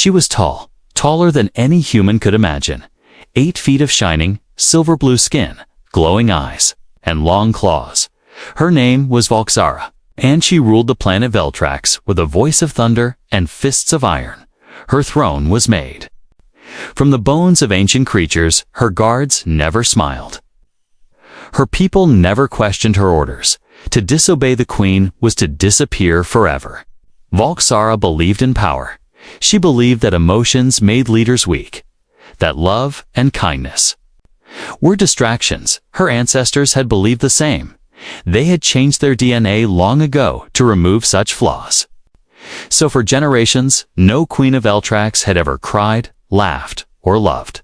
She was tall, taller than any human could imagine. 8 feet of shining, silver blue skin, glowing eyes, and long claws. Her name was Volxara, and she ruled the planet Veltrax with a voice of thunder and fists of iron. Her throne was made from the bones of ancient creatures. Her guards never smiled. Her people never questioned her orders. To disobey the queen was to disappear forever. Volxara believed in power. She believed that emotions made leaders weak, that love and kindness were distractions. Her ancestors had believed the same. They had changed their DNA long ago to remove such flaws. So for generations, no queen of Veltrax had ever cried, laughed, or loved.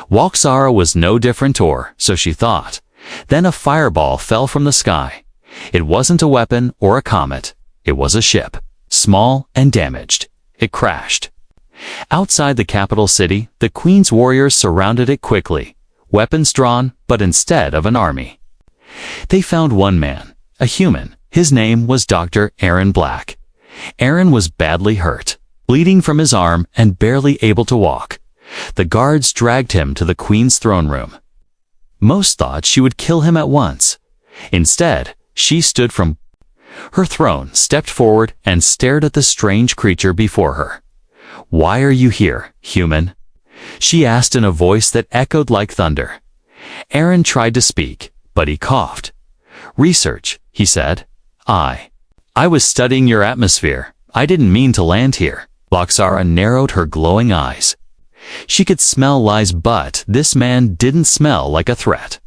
Volxara was no different, or so she thought. Then a fireball fell from the sky. It wasn't a weapon or a comet. It was a ship, small and damaged. It crashed. Outside the capital city, the queen's warriors surrounded it quickly, weapons drawn, but instead of an army. They found one man, a human. His name was Dr. Aaron Black. Aaron was badly hurt, bleeding from his arm and barely able to walk. The guards dragged him to the queen's throne room. Most thought she would kill him at once. Instead, she stood from her throne, stepped forward, and stared at the strange creature before her. "Why are you here, human?" she asked in a voice that echoed like thunder. Aaron tried to speak, but he coughed. "Research," he said. I was studying your atmosphere. I didn't mean to land here." Volxara narrowed her glowing eyes. She could smell lies, but this man didn't smell like a threat.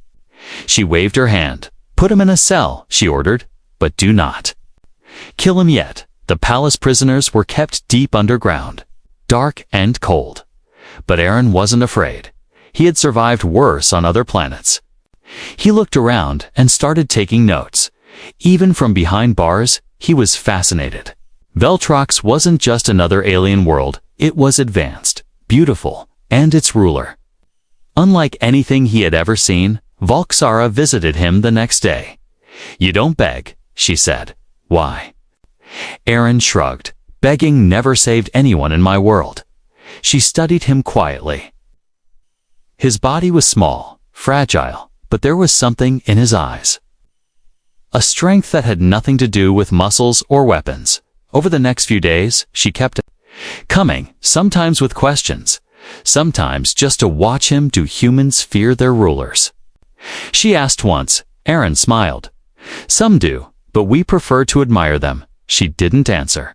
She waved her hand. "Put him in a cell," she ordered, "but do not kill him yet." The palace prisoners were kept deep underground, dark and cold. But Aaron wasn't afraid. He had survived worse on other planets. He looked around and started taking notes. Even from behind bars, he was fascinated. Veltrax wasn't just another alien world. It was advanced, beautiful, and its ruler. Unlike anything he had ever seen, Volxara visited him the next day. "You don't beg," she said. "Why?" Aaron shrugged. "Begging never saved anyone in my world." She studied him quietly. His body was small, fragile, but there was something in his eyes. A strength that had nothing to do with muscles or weapons. Over the next few days, she kept coming, sometimes with questions, sometimes just to watch him. Do humans fear their rulers? She asked once. Aaron smiled. "Some do, but we prefer to admire them." She didn't answer.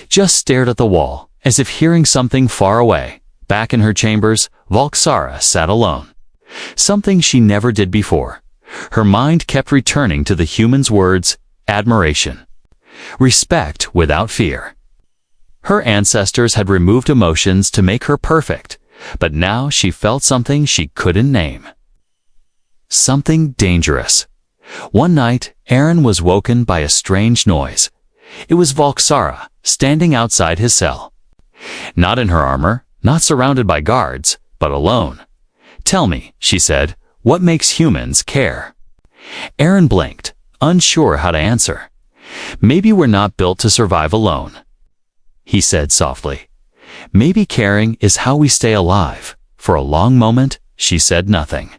Just stared at the wall, as if hearing something far away. Back in her chambers, Volxara sat alone. Something she never did before. Her mind kept returning to the human's words: admiration, respect without fear. Her ancestors had removed emotions to make her perfect, but now she felt something she couldn't name. Something dangerous. One night, Aaron was woken by a strange noise. It was Volxara, standing outside his cell. Not in her armor, not surrounded by guards, but alone. "Tell me," she said, "what makes humans care?" Aaron blinked, unsure how to answer. "Maybe we're not built to survive alone," he said softly. "Maybe caring is how we stay alive." For a long moment, she said nothing.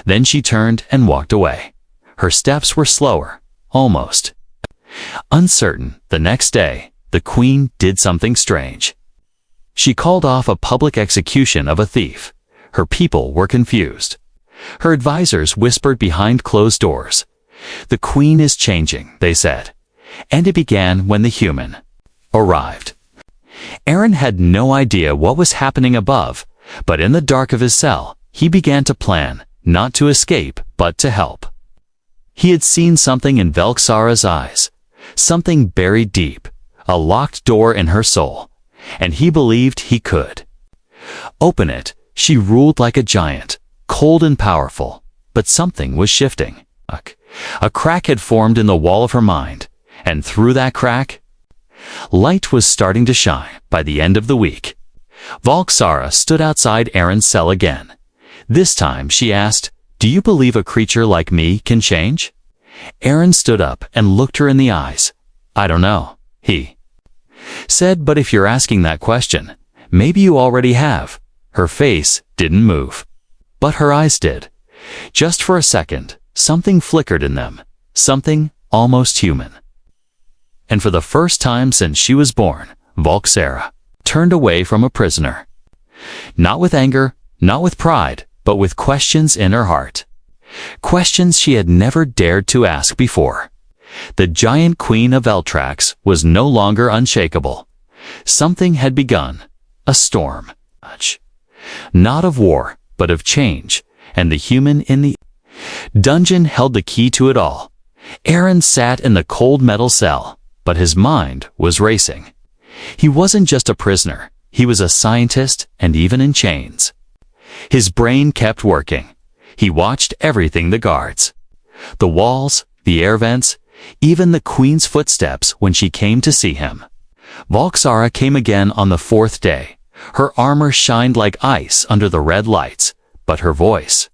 Then she turned and walked away. Her steps were slower, almost uncertain. The next day, the queen did something strange. She called off a public execution of a thief. Her people were confused. Her advisors whispered behind closed doors. "The queen is changing," they said. And it began when the human arrived. Aaron had no idea what was happening above, but in the dark of his cell, he began to plan, not to escape, but to help. He had seen something in Velxara's eyes, something buried deep, a locked door in her soul, and he believed he could open it. She ruled like a giant, cold and powerful, but something was shifting. A crack had formed in the wall of her mind, and through that crack, light was starting to shine. By the end of the week, Volxara stood outside Aaron's cell again. This time she asked, "Do you believe a creature like me can change?" Aaron stood up and looked her in the eyes. "I don't know," he said, "but if you're asking that question, Maybe you already have. Her face didn't move. But her eyes did. Just for a second, something flickered in them. Something almost human. And for the first time since she was born, Volksara turned away from a prisoner. Not with anger, not with pride, but with questions in her heart. Questions she had never dared to ask before. The giant queen of Eltrax was no longer unshakable. Something had begun. A storm. Not of war, but of change, and the human in the dungeon held the key to it all. Aaron sat in the cold metal cell, but his mind was racing. He wasn't just a prisoner, he was a scientist, and even in chains. His brain kept working. He watched everything: the guards, the walls, the air vents, even the queen's footsteps when she came to see him. Volksara came again on the fourth day. Her armor shined like ice under the red lights, but her voice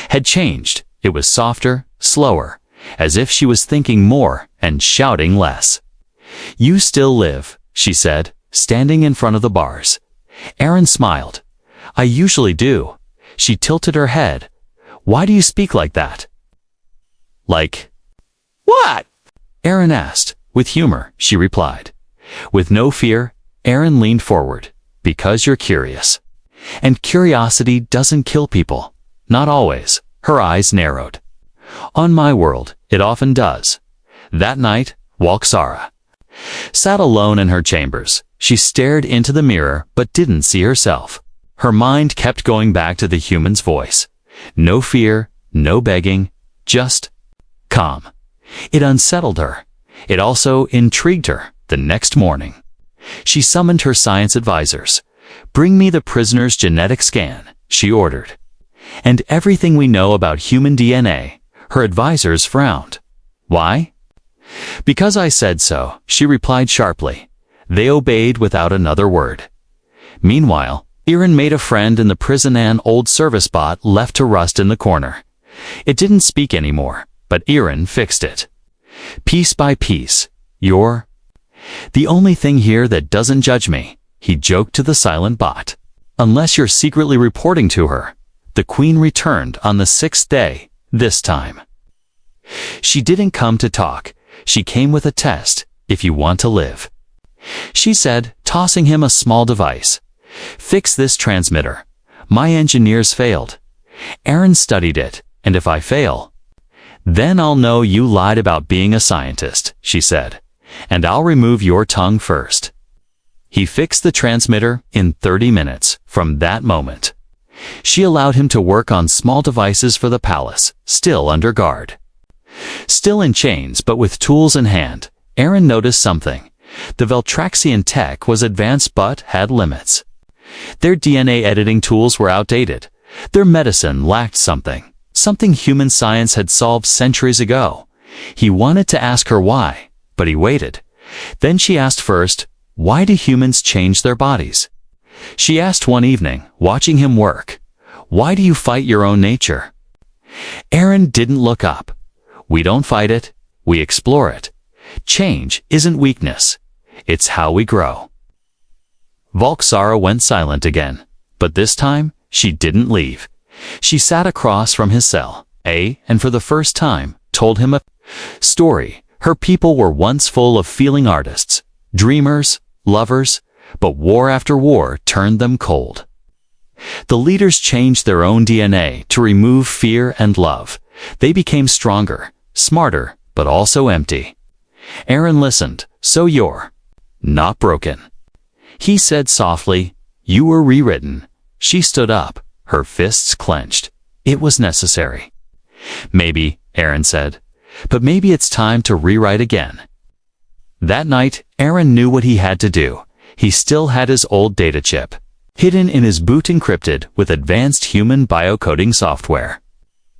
had changed. It was softer, slower, as if she was thinking more and shouting less. "You still live," she said, standing in front of the bars. Aaron smiled. "I usually do." She tilted her head. "Why do you speak like that?" "Like what?" Aaron asked. "With humor," she replied. With no fear, Aaron leaned forward. "Because you're curious. And curiosity doesn't kill people. Not always." Her eyes narrowed. "On my world, it often does." That night, Volksara sat alone in her chambers. She stared into the mirror but didn't see herself. Her mind kept going back to the human's voice. No fear, no begging, just calm. It unsettled her. It also intrigued her. The next morning, she summoned her science advisors. "Bring me the prisoner's genetic scan," she ordered. "And everything we know about human DNA." Her advisors frowned. "Why?" "Because I said so," she replied sharply. They obeyed without another word. Meanwhile, Aaron made a friend in the prison, an old service bot left to rust in the corner. It didn't speak anymore, but Aaron fixed it. "Piece by piece, you're the only thing here that doesn't judge me," he joked to the silent bot. "Unless you're secretly reporting to her." The queen returned on the sixth day, this time. She didn't come to talk. She came with a test. "If you want to live," she said, tossing him a small device. "Fix this transmitter. My engineers failed." Aaron studied it. "And if I fail, then I'll know you lied about being a scientist," she said. "And I'll remove your tongue first." He fixed the transmitter in 30 minutes. From that moment, she allowed him to work on small devices for the palace, still under guard. Still in chains, but with tools in hand, Aaron noticed something. The Veltraxian tech was advanced but had limits. Their DNA editing tools were outdated. Their medicine lacked something human science had solved centuries ago. He wanted to ask her why, but he waited. Then she asked first, "Why do humans change their bodies?" She asked one evening, watching him work. "Why do you fight your own nature?" Aaron didn't look up. "We don't fight it, we explore it. Change isn't weakness, it's how we grow." Volksara went silent again, but this time she didn't leave. She sat across from his cell, and for the first time, told him a story. Her people were once full of feeling artists, dreamers, lovers, but war after war turned them cold. The leaders changed their own DNA to remove fear and love. They became stronger, smarter, but also empty. Aaron listened. "So you're not broken," he said softly. "You were rewritten." She stood up, her fists clenched. "It was necessary." "Maybe," Aaron said, "but maybe it's time to rewrite again." That night, Aaron knew what he had to do. He still had his old data chip, hidden in his boot, encrypted with advanced human biocoding software.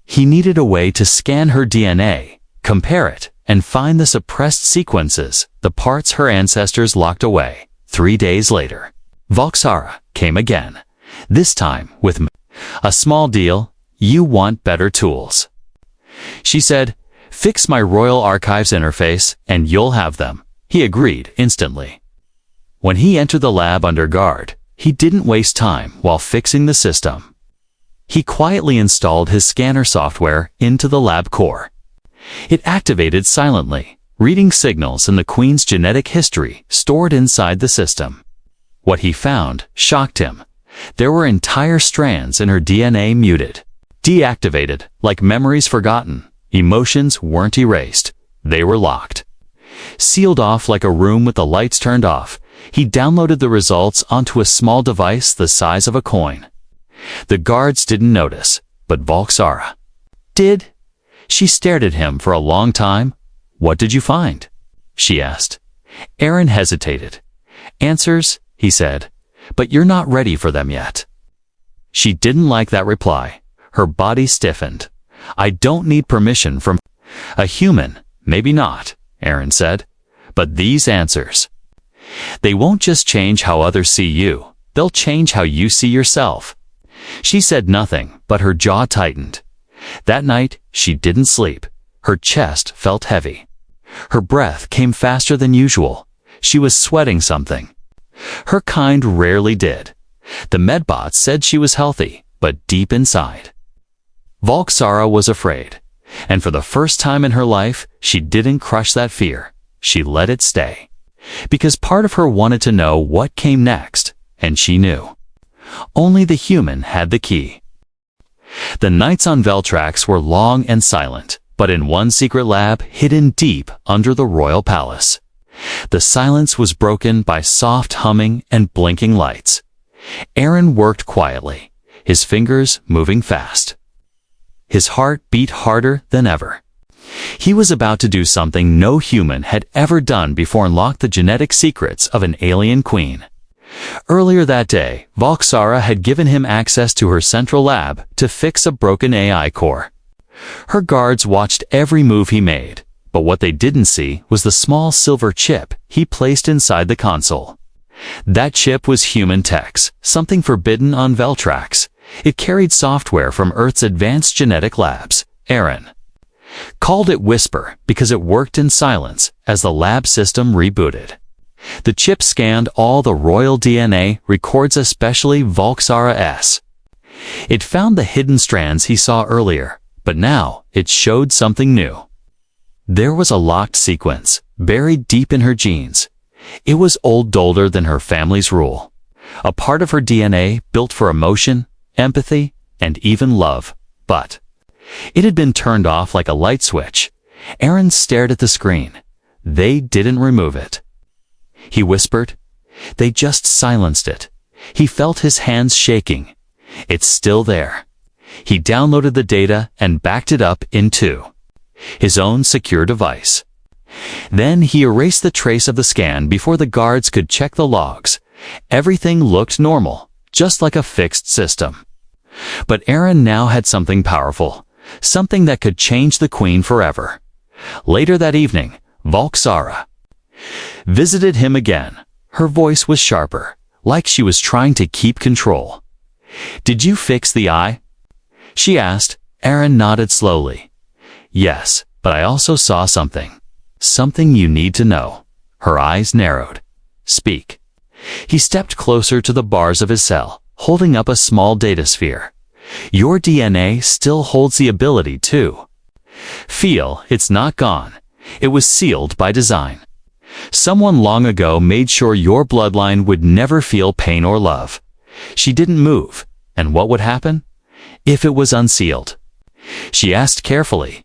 He needed a way to scan her DNA, compare it, and find the suppressed sequences, the parts her ancestors locked away. 3 days later, Volksara came again, this time with a small deal. "You want better tools," she said. "Fix my Royal Archives interface, and you'll have them." He agreed instantly. When he entered the lab under guard, he didn't waste time while fixing the system. He quietly installed his scanner software into the lab core. It activated silently, reading signals in the Queen's genetic history stored inside the system. What he found shocked him. There were entire strands in her DNA muted, deactivated, like memories forgotten. Emotions weren't erased. They were locked. Sealed off like a room with the lights turned off, he downloaded the results onto a small device the size of a coin. The guards didn't notice, but Volksara did. She stared at him for a long time. "What did you find?" she asked. Aaron hesitated. "Answers," he said, "but you're not ready for them yet." She didn't like that reply. Her body stiffened. "I don't need permission from a human." "Maybe not," Aaron said, "but these answers, they won't just change how others see you, they'll change how you see yourself." She said nothing, but her jaw tightened. That night, she didn't sleep. Her chest felt heavy. Her breath came faster than usual. She was sweating something. Her kind rarely did. The medbot said she was healthy, but deep inside, Volksara was afraid. And for the first time in her life, she didn't crush that fear. She let it stay. Because part of her wanted to know what came next, and she knew. Only the human had the key. The nights on Veltrax were long and silent, but in one secret lab hidden deep under the royal palace, the silence was broken by soft humming and blinking lights. Aaron worked quietly, his fingers moving fast. His heart beat harder than ever. He was about to do something no human had ever done before, unlock the genetic secrets of an alien queen. Earlier that day, Volksara had given him access to her central lab to fix a broken AI core. Her guards watched every move he made, but what they didn't see was the small silver chip he placed inside the console. That chip was human techs, something forbidden on Veltrax. It carried software from Earth's advanced genetic labs. Aaron called it Whisper because it worked in silence as the lab system rebooted. The chip scanned all the royal DNA records, especially Volksara's. It found the hidden strands he saw earlier, but now it showed something new. There was a locked sequence, buried deep in her genes. It was older than her family's rule. A part of her DNA built for emotion, empathy, and even love, but it had been turned off like a light switch. Aaron stared at the screen. They didn't remove it. He whispered. They just silenced it. He felt his hands shaking. It's still there. He downloaded the data and backed it up into his own secure device. Then he erased the trace of the scan before the guards could check the logs. Everything looked normal, just like a fixed system. But Aaron now had something powerful, something that could change the queen forever. Later that evening, Volksara visited him again. Her voice was sharper, like she was trying to keep control. "Did you fix the eye?" she asked. Aaron nodded slowly. "Yes, but I also saw something. Something you need to know." Her eyes narrowed. "Speak." He stepped closer to the bars of his cell, holding up a small data sphere. "Your DNA still holds the ability to feel. It's not gone. It was sealed by design. Someone long ago made sure your bloodline would never feel pain or love." She didn't move. And what would happen if it was unsealed? She asked carefully.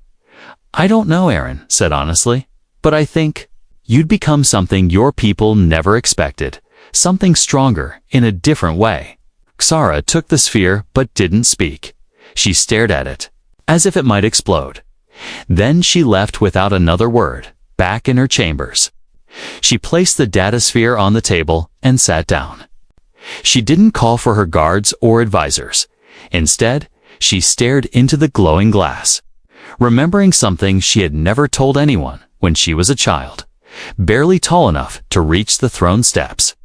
"I don't know," Aaron said honestly, "but I think you'd become something your people never expected, something stronger in a different way." Xara took the sphere but didn't speak. She stared at it, as if it might explode. Then she left without another word, back in her chambers. She placed the data sphere on the table and sat down. She didn't call for her guards or advisors. Instead, she stared into the glowing glass, remembering something she had never told anyone when she was a child, barely tall enough to reach the throne steps.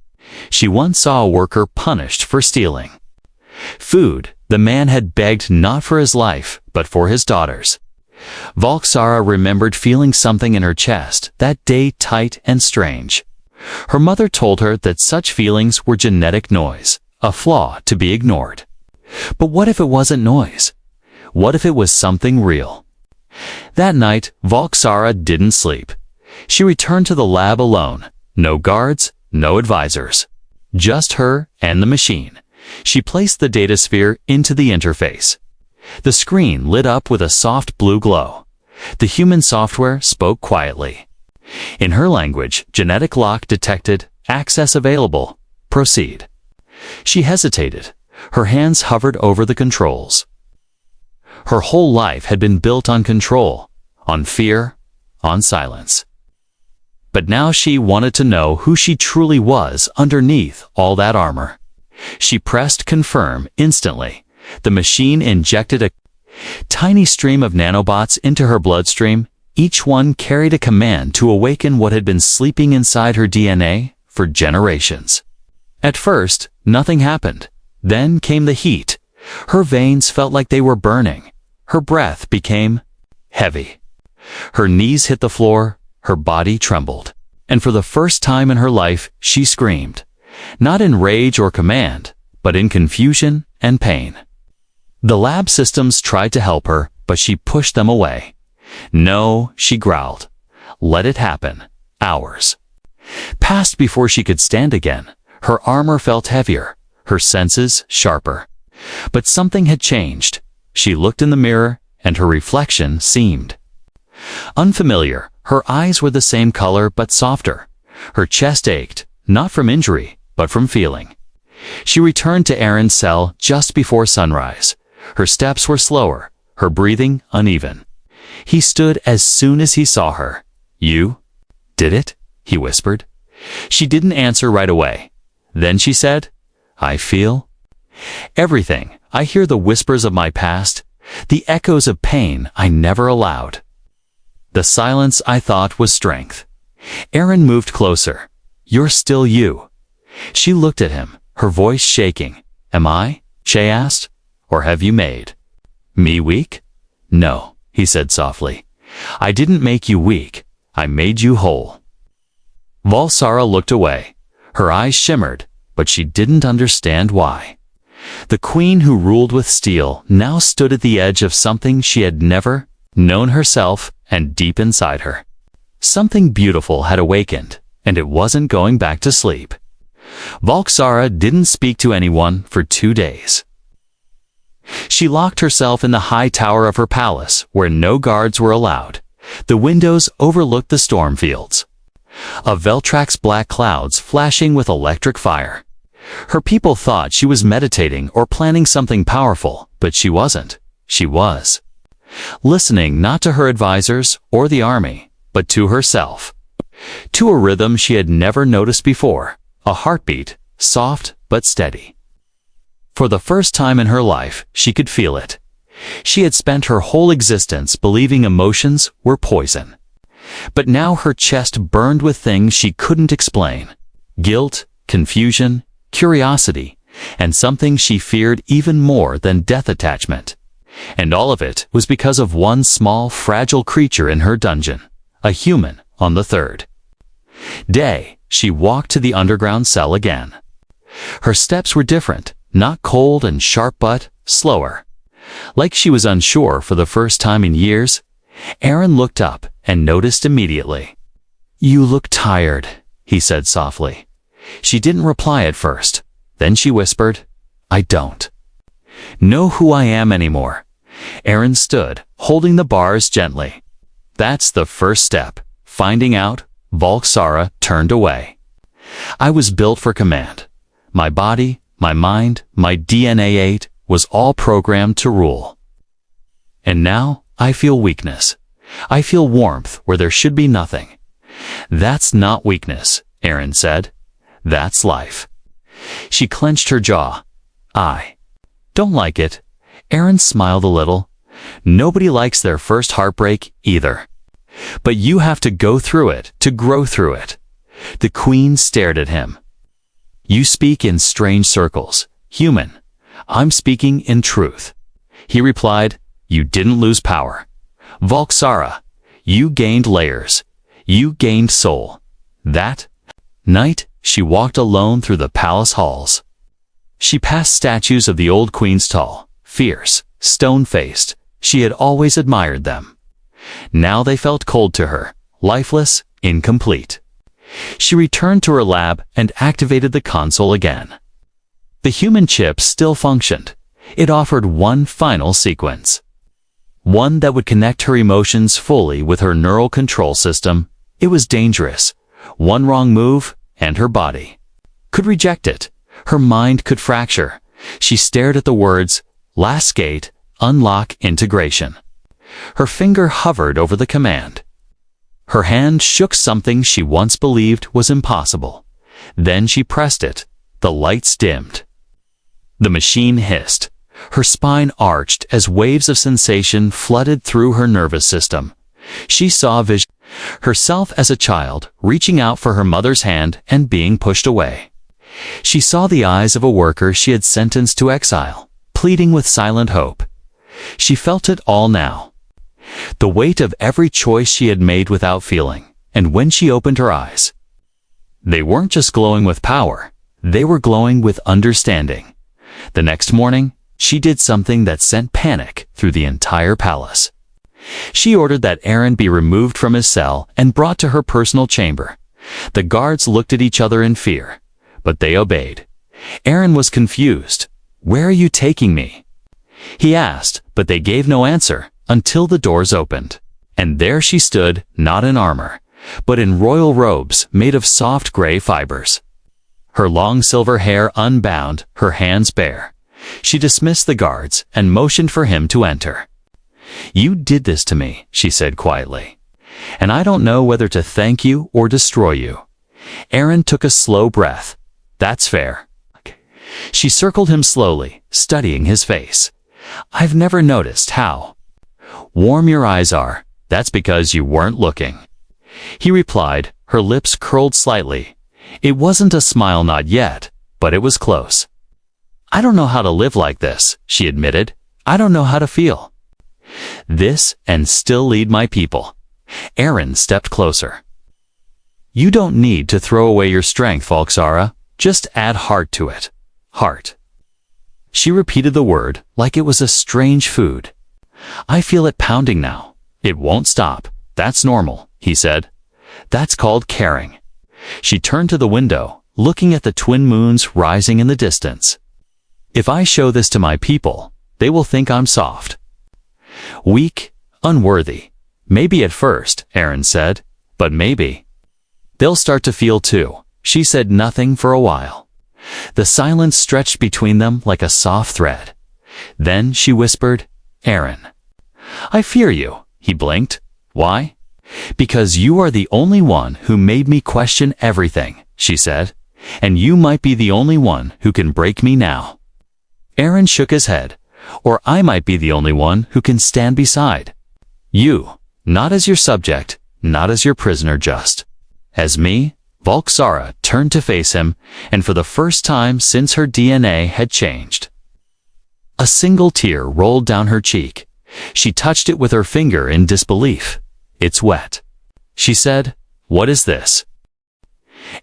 She once saw a worker punished for stealing food. The man had begged not for his life, but for his daughters. Volksara remembered feeling something in her chest that day, tight and strange. Her mother told her that such feelings were genetic noise, a flaw to be ignored. But what if it wasn't noise? What if it was something real? That night, Volksara didn't sleep. She returned to the lab alone. No guards, no advisors. Just her and the machine. She placed the data sphere into the interface. The screen lit up with a soft blue glow. The human software spoke quietly. In her language, genetic lock detected, access available, proceed. She hesitated. Her hands hovered over the controls. Her whole life had been built on control, on fear, on silence. But now she wanted to know who she truly was underneath all that armor. She pressed confirm instantly. The machine injected a tiny stream of nanobots into her bloodstream. Each one carried a command to awaken what had been sleeping inside her DNA for generations. At first, nothing happened. Then came the heat. Her veins felt like they were burning. Her breath became heavy. Her knees hit the floor. Her body trembled. And for the first time in her life, she screamed. Not in rage or command, but in confusion and pain. The lab systems tried to help her, but she pushed them away. No, she growled. Let it happen. Hours passed before she could stand again. Her armor felt heavier, her senses sharper. But something had changed. She looked in the mirror, and her reflection seemed unfamiliar. Her eyes were the same color but softer. Her chest ached, not from injury, but from feeling. She returned to Aaron's cell just before sunrise. Her steps were slower, her breathing uneven. He stood as soon as he saw her. You did it? He whispered. She didn't answer right away. Then she said, I feel everything. I hear the whispers of my past, the echoes of pain I never allowed. The silence I thought was strength. Aaron moved closer. You're still you. She looked at him, her voice shaking. Am I? She asked. Or have you made me weak? No, he said softly. I didn't make you weak. I made you whole. Volksara looked away. Her eyes shimmered, but she didn't understand why. The queen who ruled with steel now stood at the edge of something she had never known herself and deep inside her. Something beautiful had awakened, and it wasn't going back to sleep. Volksara didn't speak to anyone for 2 days. She locked herself in the high tower of her palace, where no guards were allowed. The windows overlooked the storm fields of Veltrax's black clouds flashing with electric fire. Her people thought she was meditating or planning something powerful, but she wasn't. She was listening not to her advisors or the army, but to herself. To a rhythm she had never noticed before, a heartbeat, soft but steady. For the first time in her life, she could feel it. She had spent her whole existence believing emotions were poison. But now her chest burned with things she couldn't explain. Guilt, confusion, curiosity, and something she feared even more than death attachment. And all of it was because of one small, fragile creature in her dungeon, a human on the third day. She walked to the underground cell again. Her steps were different, not cold and sharp but slower. Like she was unsure for the first time in years. Aaron looked up and noticed immediately. You look tired, he said softly. She didn't reply at first. Then she whispered, I don't know who I am anymore. Aaron stood, holding the bars gently. That's the first step, finding out. Volksara turned away. I was built for command. My body, my mind, my DNA was all programmed to rule. And now I feel weakness. I feel warmth where there should be nothing. That's not weakness, Aaron said. That's life. She clenched her jaw. I don't like it. Aaron smiled a little. Nobody likes their first heartbreak either. But you have to go through it to grow through it. The queen stared at him. You speak in strange circles, human. I'm speaking in truth. He replied, you didn't lose power. Volksara, you gained layers. You gained soul. That night, she walked alone through the palace halls. She passed statues of the old queens, tall, fierce, stone-faced. She had always admired them. Now they felt cold to her, lifeless, incomplete. She returned to her lab and activated the console again. The human chip still functioned. It offered one final sequence. One that would connect her emotions fully with her neural control system. It was dangerous. One wrong move, and her body could reject it. Her mind could fracture. She stared at the words, "Last gate, unlock integration." Her finger hovered over the command. Her hand shook something she once believed was impossible. Then she pressed it. The lights dimmed. The machine hissed. Her spine arched as waves of sensation flooded through her nervous system. She saw vision. Herself as a child, reaching out for her mother's hand and being pushed away. She saw the eyes of a worker she had sentenced to exile, pleading with silent hope. She felt it all now. The weight of every choice she had made without feeling, and when she opened her eyes, they weren't just glowing with power, they were glowing with understanding. The next morning, she did something that sent panic through the entire palace. She ordered that Aaron be removed from his cell and brought to her personal chamber. The guards looked at each other in fear, but they obeyed. Aaron was confused. "Where are you taking me?" he asked, but they gave no answer until the doors opened. And there she stood, not in armor, but in royal robes made of soft gray fibers. Her long silver hair unbound, her hands bare. She dismissed the guards and motioned for him to enter. "You did this to me," she said quietly, "and I don't know whether to thank you or destroy you." Aaron took a slow breath. "That's fair." She circled him slowly, studying his face. "I've never noticed how warm your eyes are. That's because you weren't looking." He replied, her lips curled slightly. It wasn't a smile, not yet, but it was close. "I don't know how to live like this," she admitted. "I don't know how to feel this and still lead my people." Aaron stepped closer. "You don't need to throw away your strength, Volksara. Just add heart to it." Heart. She repeated the word like it was a strange food. "I feel it pounding now. It won't stop. That's normal," he said. "That's called caring." She turned to the window, looking at the twin moons rising in the distance. "If I show this to my people, they will think I'm soft, weak, unworthy. Maybe at first," Aaron said, "but maybe they'll start to feel too." She said nothing for a while. The silence stretched between them like a soft thread. Then she whispered, "Aaron, I fear you." He blinked. "Why?" "Because you are the only one who made me question everything," she said, "and you might be the only one who can break me now." Aaron shook his head. "Or I might be the only one who can stand beside you, not as your subject, not as your prisoner, just as me." Volksara turned to face him, and for the first time since her DNA had changed, a single tear rolled down her cheek. She touched it with her finger in disbelief. "It's wet," she said. "What is this?"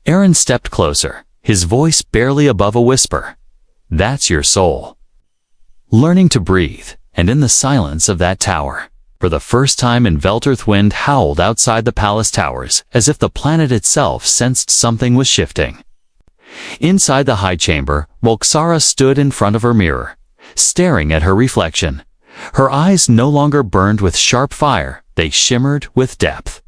Aaron stepped closer, his voice barely above a whisper. "That's your soul learning to breathe." And in the silence of that tower, for the first time in Velterth, wind howled outside the palace towers as if the planet itself sensed something was shifting. Inside the high chamber, Volksara stood in front of her mirror, staring at her reflection. Her eyes no longer burned with sharp fire, they shimmered with depth.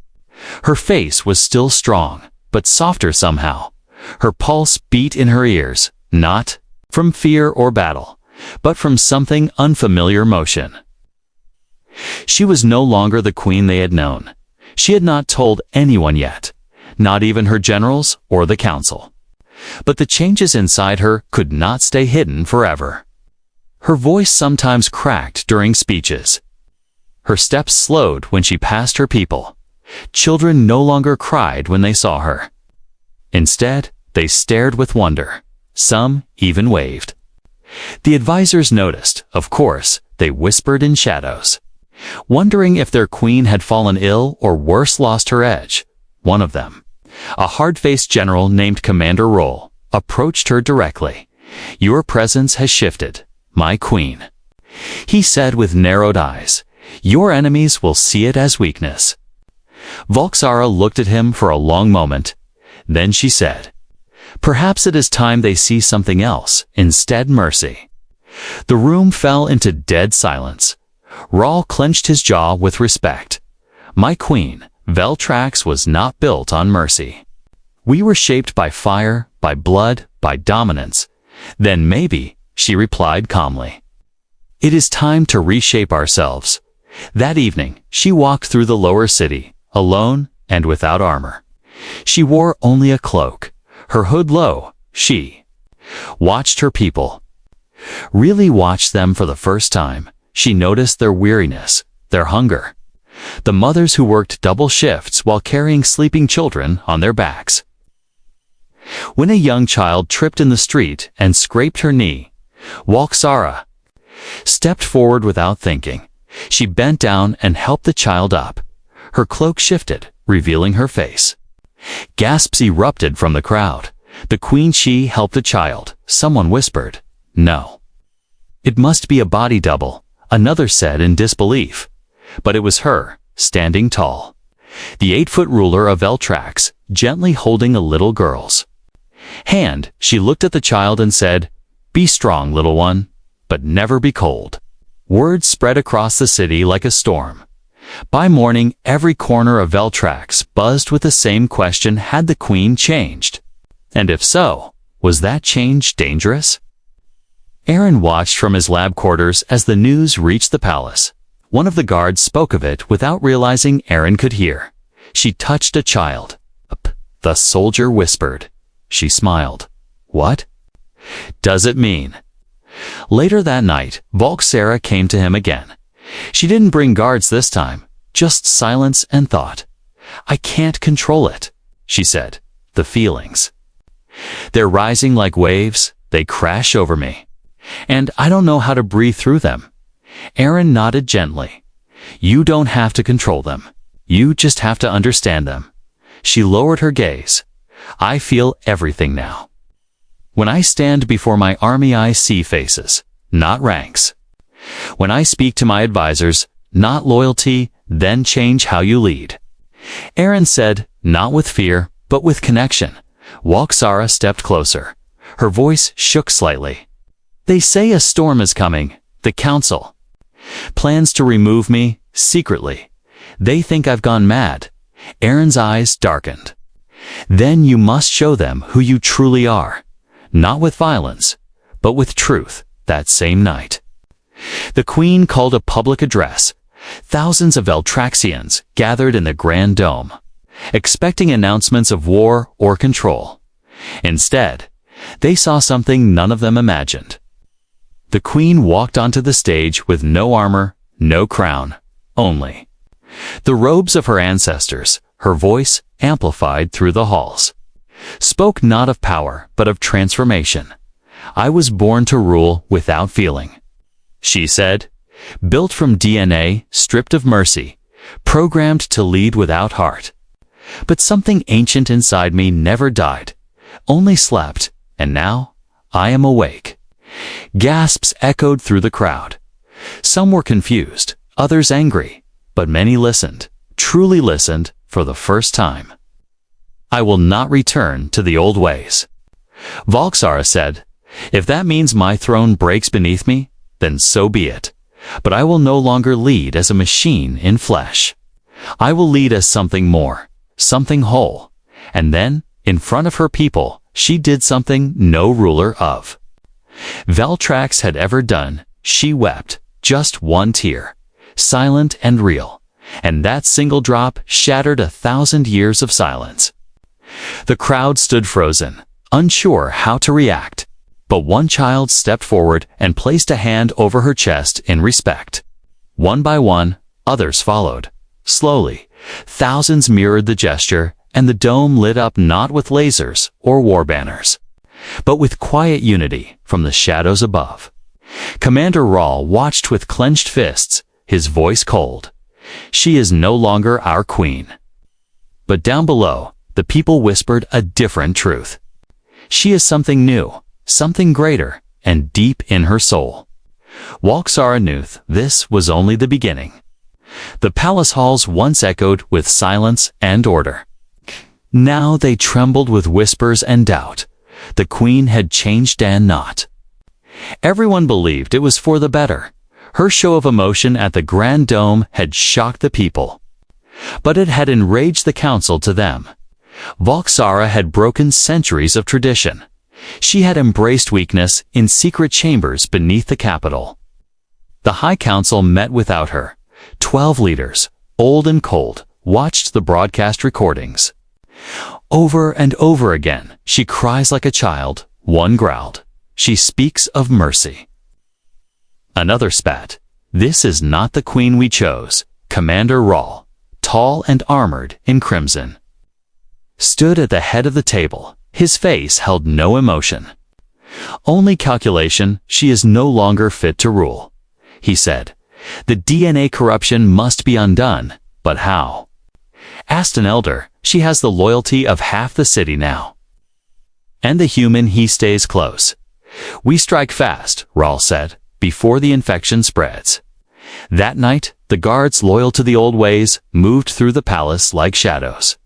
Her face was still strong, but softer somehow. Her pulse beat in her ears, not from fear or battle, but from something unfamiliar motion. She was no longer the queen they had known. She had not told anyone yet, not even her generals or the council. But the changes inside her could not stay hidden forever. Her voice sometimes cracked during speeches. Her steps slowed when she passed her people. Children no longer cried when they saw her. Instead, they stared with wonder. Some even waved. The advisors noticed, of course. They whispered in shadows, wondering if their queen had fallen ill or worse, lost her edge. One of them, A hard-faced general named Commander Roll approached her directly. "Your presence has shifted, my queen," he said with narrowed eyes. "Your enemies will see it as weakness." Volxara looked at him for a long moment. Then she said, "Perhaps it is time they see something else, instead mercy." The room fell into dead silence. Rahl clenched his jaw with respect. "My queen, Veltrax was not built on mercy. We were shaped by fire, by blood, by dominance." "Then maybe," she replied calmly, "it is time to reshape ourselves." That evening, she walked through the lower city, alone and without armor. She wore only a cloak, her hood low. She watched her people. Really watched them for the first time. She noticed their weariness, their hunger. The mothers who worked double shifts while carrying sleeping children on their backs. When a young child tripped in the street and scraped her knee, Volxara stepped forward without thinking. She bent down and helped the child up. Her cloak shifted, revealing her face. Gasps erupted from the crowd. "The queen, she helped the child," someone whispered. "No. It must be a body double," another said in disbelief. But it was her, standing tall. The 8-foot ruler of Veltrax, gently holding a little girl's hand. She looked at the child and said, "Be strong, little one, but never be cold." Word spread across the city like a storm. By morning, every corner of Veltrax buzzed with the same question: had the queen changed? And if so, was that change dangerous? Aaron watched from his lab quarters as the news reached the palace. One of the guards spoke of it without realizing Aaron could hear. "She touched a child," the soldier whispered. She smiled. "What does it mean?" Later that night, Volxara came to him again. She didn't bring guards this time, just silence and thought. "I can't control it," she said. "The feelings. They're rising like waves, they crash over me. And I don't know how to breathe through them." Aaron nodded gently. "You don't have to control them. You just have to understand them." She lowered her gaze. "I feel everything now. When I stand before my army, I see faces, not ranks. When I speak to my advisors, not loyalty, then change how you lead." Aaron said, not with fear, but with connection. Volxara stepped closer. Her voice shook slightly. "They say a storm is coming. The council plans to remove me, secretly. They think I've gone mad." Aaron's eyes darkened. "Then you must show them who you truly are. Not with violence, but with truth." That same night, the queen called a public address. Thousands of Veltraxians gathered in the Grand Dome, expecting announcements of war or control. Instead, they saw something none of them imagined. The queen walked onto the stage with no armor, no crown, only the robes of her ancestors. Her voice, amplified through the halls, spoke not of power, but of transformation. "I was born to rule without feeling," she said, "built from DNA, stripped of mercy, programmed to lead without heart. But something ancient inside me never died, only slept, and now I am awake." Gasps echoed through the crowd. Some were confused, others angry, but many listened, truly listened, for the first time. "I will not return to the old ways," Volxara said. "If that means my throne breaks beneath me, then so be it. But I will no longer lead as a machine in flesh. I will lead as something more, something whole." And then, in front of her people, she did something no ruler of Veltrax had ever done. She wept, just one tear, silent and real. And that single drop shattered 1,000 years of silence. The crowd stood frozen, unsure how to react. But one child stepped forward and placed a hand over her chest in respect. One by one, others followed. Slowly, thousands mirrored the gesture, and the dome lit up not with lasers or war banners, but with quiet unity from the shadows above. Commander Rahl watched with clenched fists, his voice cold. "She is no longer our queen." But down below, the people whispered a different truth. She is something new, something greater, and deep in her soul. Valksara knew this was only the beginning. The palace halls once echoed with silence and order. Now they trembled with whispers and doubt. The queen had changed and not. Everyone believed it was for the better. Her show of emotion at the Grand Dome had shocked the people. But it had enraged the council to them. Valksara had broken centuries of tradition. She had embraced weakness in secret chambers beneath the capital. The High Council met without her. 12 leaders, old and cold, watched the broadcast recordings. Over and over again, she cries like a child. One growled. She speaks of mercy. Another spat. This is not the queen we chose. Commander Rawl, tall and armored in crimson, stood at the head of the table. His face held no emotion. Only calculation. She is no longer fit to rule, he said. The DNA corruption must be undone, but how? Asked an elder. She has the loyalty of half the city now. And the human he stays close. We strike fast, Rawl said, before the infection spreads. That night, the guards loyal to the old ways moved through the palace like shadows.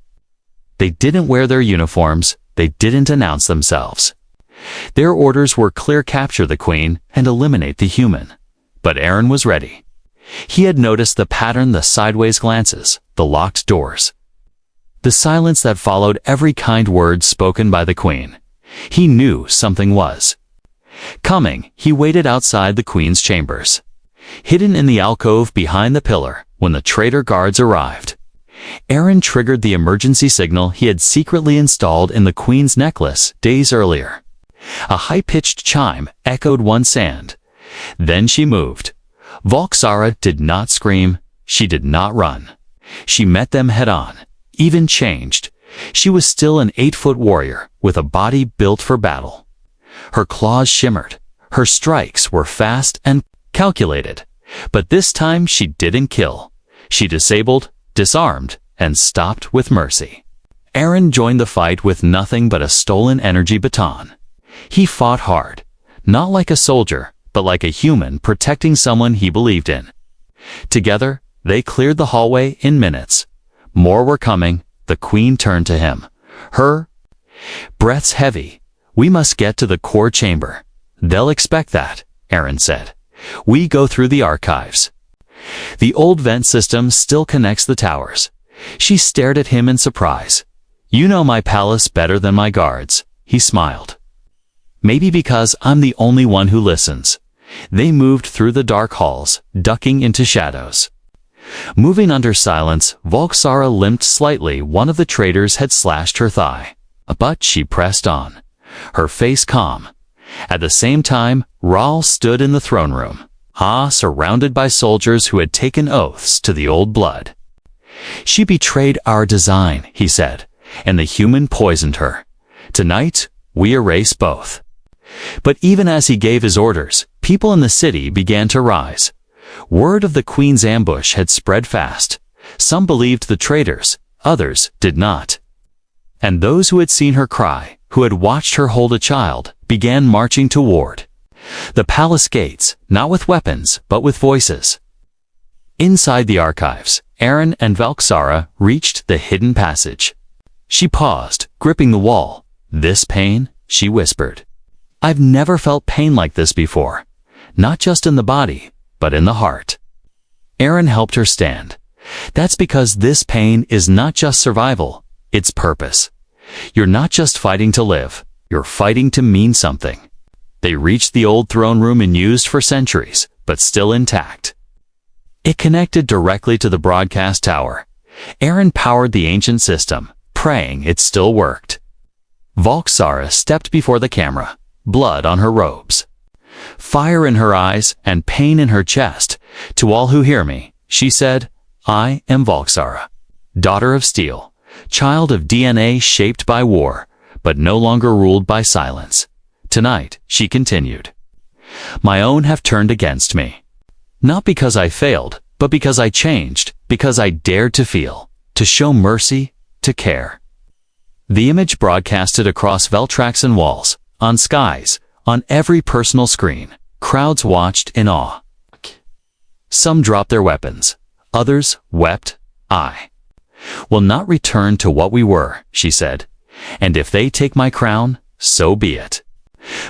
They didn't wear their uniforms, they didn't announce themselves. Their orders were clear: capture the queen and eliminate the human. But Aaron was ready. He had noticed the pattern, the sideways glances, the locked doors. The silence that followed every kind word spoken by the queen. He knew something was coming. He waited outside the queen's chambers, hidden in the alcove behind the pillar, when the traitor guards arrived. Aaron triggered the emergency signal he had secretly installed in the queen's necklace days earlier. A high-pitched chime echoed one sound. Then she moved. Valksara did not scream. She did not run. She met them head-on, even changed. She was still an 8-foot warrior with a body built for battle. Her claws shimmered. Her strikes were fast and calculated. But this time she didn't kill. She disabled, disarmed, and stopped with mercy. Aaron joined the fight with nothing but a stolen energy baton. He fought hard, not like a soldier, but like a human protecting someone he believed in. Together, they cleared the hallway in minutes. More were coming. The queen turned to him. Her breaths heavy. We must get to the core chamber. They'll expect that, Aaron said. We go through the archives. The old vent system still connects the towers. She stared at him in surprise. You know my palace better than my guards, he smiled. Maybe because I'm the only one who listens. They moved through the dark halls, ducking into shadows. Moving under silence, Valksara limped slightly. One of the traitors had slashed her thigh. But she pressed on, her face calm. At the same time, Rawl stood in the throne room, surrounded by soldiers who had taken oaths to the old blood. She betrayed our design, he said, and the human poisoned her. Tonight, we erase both. But even as he gave his orders, people in the city began to rise. Word of the queen's ambush had spread fast. Some believed the traitors, others did not. And those who had seen her cry, who had watched her hold a child, began marching toward the palace gates, not with weapons, but with voices. Inside the archives, Aaron and Valksara reached the hidden passage. She paused, gripping the wall. This pain, she whispered. I've never felt pain like this before. Not just in the body, but in the heart. Aaron helped her stand. That's because this pain is not just survival, it's purpose. You're not just fighting to live, you're fighting to mean something. They reached the old throne room unused for centuries, but still intact. It connected directly to the broadcast tower. Aaron powered the ancient system, praying it still worked. Valksara stepped before the camera, blood on her robes, fire in her eyes, and pain in her chest. To all who hear me, she said, I am Valksara, daughter of steel, child of DNA shaped by war, but no longer ruled by silence. Tonight, she continued, my own have turned against me. Not because I failed, but because I changed, because I dared to feel, to show mercy, to care. The image broadcasted across Veltraxan walls, on skies, on every personal screen. Crowds watched in awe. Some dropped their weapons. Others wept. I will not return to what we were, she said. And if they take my crown, so be it.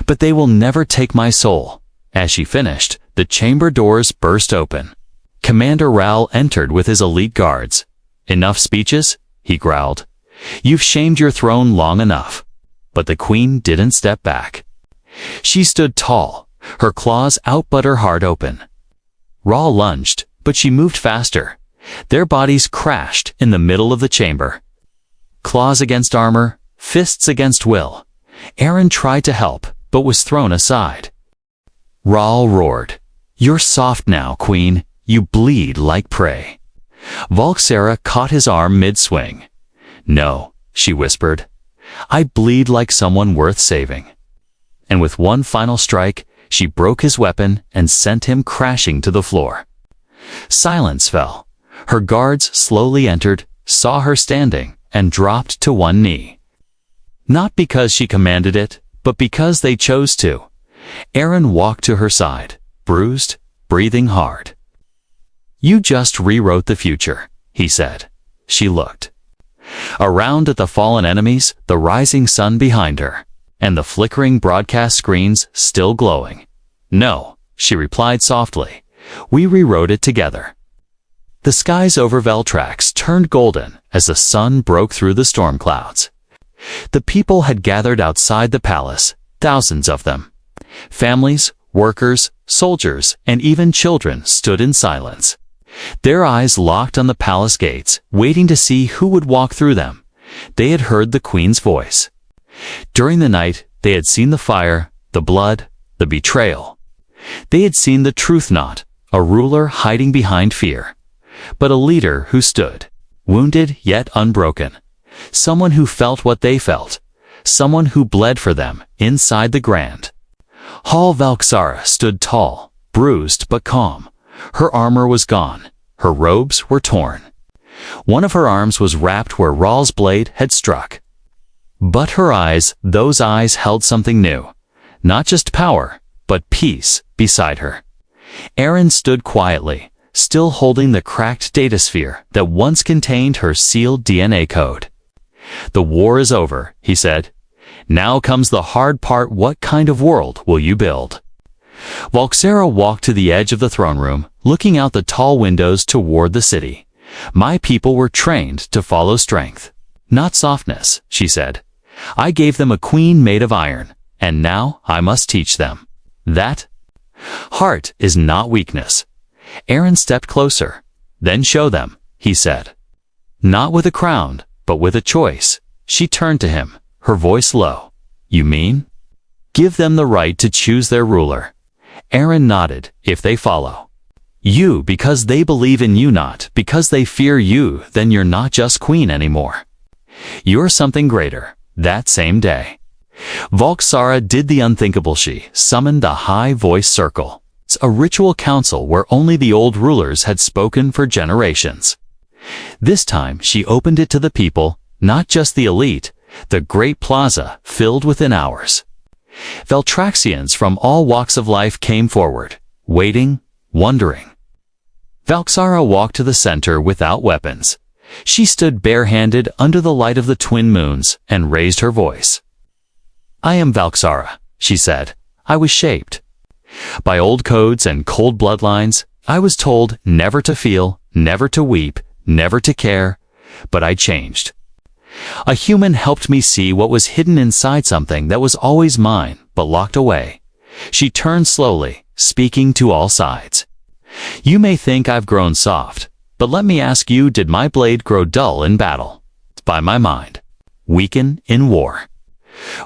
But they will never take my soul. As she finished, the chamber doors burst open. Commander Raoul entered with his elite guards. Enough speeches? He growled. You've shamed your throne long enough. But the queen didn't step back. She stood tall, her claws out but her heart open. Raoul lunged, but she moved faster. Their bodies crashed in the middle of the chamber. Claws against armor, fists against will. Aaron tried to help, but was thrown aside. Raoul roared, You're soft now, queen. You bleed like prey. Volxara caught his arm mid-swing. No, she whispered. I bleed like someone worth saving. And with one final strike, she broke his weapon and sent him crashing to the floor. Silence fell. Her guards slowly entered, saw her standing, and dropped to one knee. Not because she commanded it, but because they chose to. Aaron walked to her side, bruised, breathing hard. You just rewrote the future, he said. She looked. Around at the fallen enemies, the rising sun behind her, and the flickering broadcast screens still glowing. No, she replied softly. We rewrote it together. The skies over Veltrax turned golden as the sun broke through the storm clouds. The people had gathered outside the palace, thousands of them. Families, workers, soldiers, and even children stood in silence. Their eyes locked on the palace gates, waiting to see who would walk through them. They had heard the queen's voice. During the night, they had seen the fire, the blood, the betrayal. They had seen the truth knot, a ruler hiding behind fear. But a leader who stood, wounded yet unbroken. Someone who felt what they felt. Someone who bled for them inside the grand. Hall Valxara stood tall, bruised but calm. Her armor was gone. Her robes were torn. One of her arms was wrapped where Rahl's blade had struck. But her eyes, those eyes held something new. Not just power, but peace beside her. Aaron stood quietly, still holding the cracked datasphere that once contained her sealed DNA code. The war is over, he said. Now comes the hard part. What kind of world will you build? Volxara walked to the edge of the throne room, looking out the tall windows toward the city. My people were trained to follow strength, not softness, she said. I gave them a queen made of iron, and now I must teach them that heart is not weakness. Aaron stepped closer. Then show them, he said. Not with a crown, but with a choice. She turned to him, her voice low. You mean? Give them the right to choose their ruler. Aaron nodded. If they follow you because they believe in you, not because they fear you, then you're not just queen anymore. You're something greater. That same day, Volxara did the unthinkable. She summoned the high voice circle. It's a ritual council where only the old rulers had spoken for generations. This time she opened it to the people, not just the elite. The great plaza filled within hours. Veltraxians from all walks of life came forward, waiting, wondering. Valxara walked to the center without weapons. She stood barehanded under the light of the twin moons and raised her voice. I am Valxara, she said. I was shaped by old codes and cold bloodlines. I was told never to feel, never to weep, never to care, but I changed. A human helped me see what was hidden inside something that was always mine, but locked away. She turned slowly, speaking to all sides. You may think I've grown soft, but let me ask you, did my blade grow dull in battle? By my mind. Weaken in war?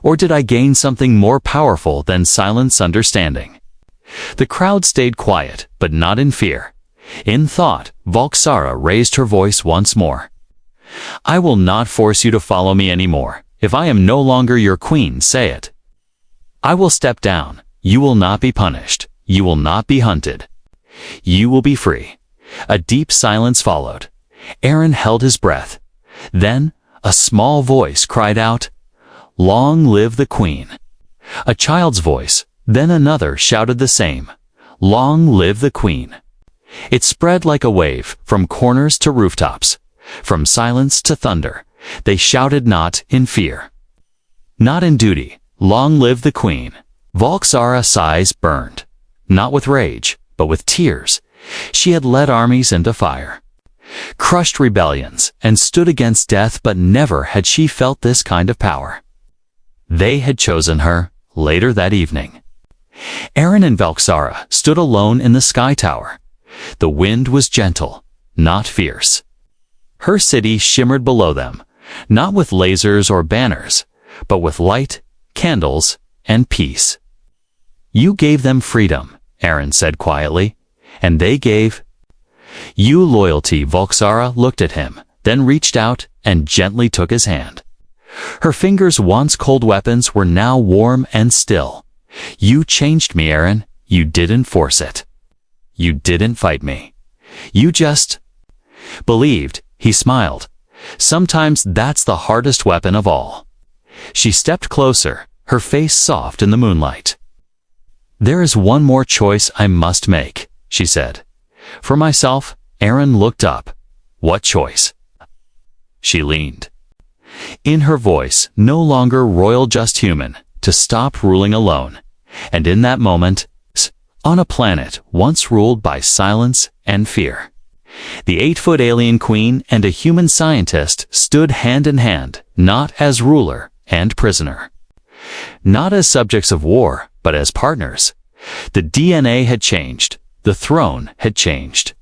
Or did I gain something more powerful than silence, understanding? The crowd stayed quiet, but not in fear. In thought, Volxara raised her voice once more. I will not force you to follow me anymore. If I am no longer your queen, say it. I will step down. You will not be punished. You will not be hunted. You will be free. A deep silence followed. Aaron held his breath. Then, A small voice cried out, "Long live the Queen." A child's voice, then another shouted the same, "Long live the Queen." It spread like a wave from corners to rooftops, from silence to thunder. They shouted not in fear, not in duty. Long live the Queen. Volxara's eyes burned, not with rage, but with tears. She had led armies into fire, crushed rebellions, and stood against death, but never had she felt this kind of power. They had chosen her. Later that evening, Aaron and Volxara stood alone in the sky tower. The wind was gentle, not fierce. Her city shimmered below them, not with lasers or banners, but with light, candles, and peace. "You gave them freedom," Aaron said quietly, "and they gave you loyalty." Volxara looked at him, then reached out and gently took his hand. Her fingers, once cold weapons, were now warm and still. "You changed me, Aaron. You didn't force it. You didn't fight me. You just believed." He smiled. "Sometimes that's the hardest weapon of all." She stepped closer, her face soft in the moonlight. "There is one more choice I must make," she said. "For myself." Aaron looked up. "What choice?" She leaned. In her voice, no longer royal, just human, to stop ruling alone. And in that moment, on a planet once ruled by silence and fear, the 8-foot alien queen and a human scientist stood hand in hand, not as ruler and prisoner, not as subjects of war, but as partners. The DNA had changed, the throne had changed.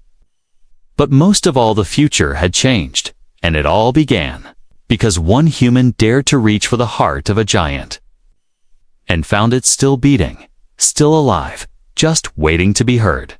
But most of all, the future had changed, and it all began because one human dared to reach for the heart of a giant, and found it still beating, still alive, just waiting to be heard.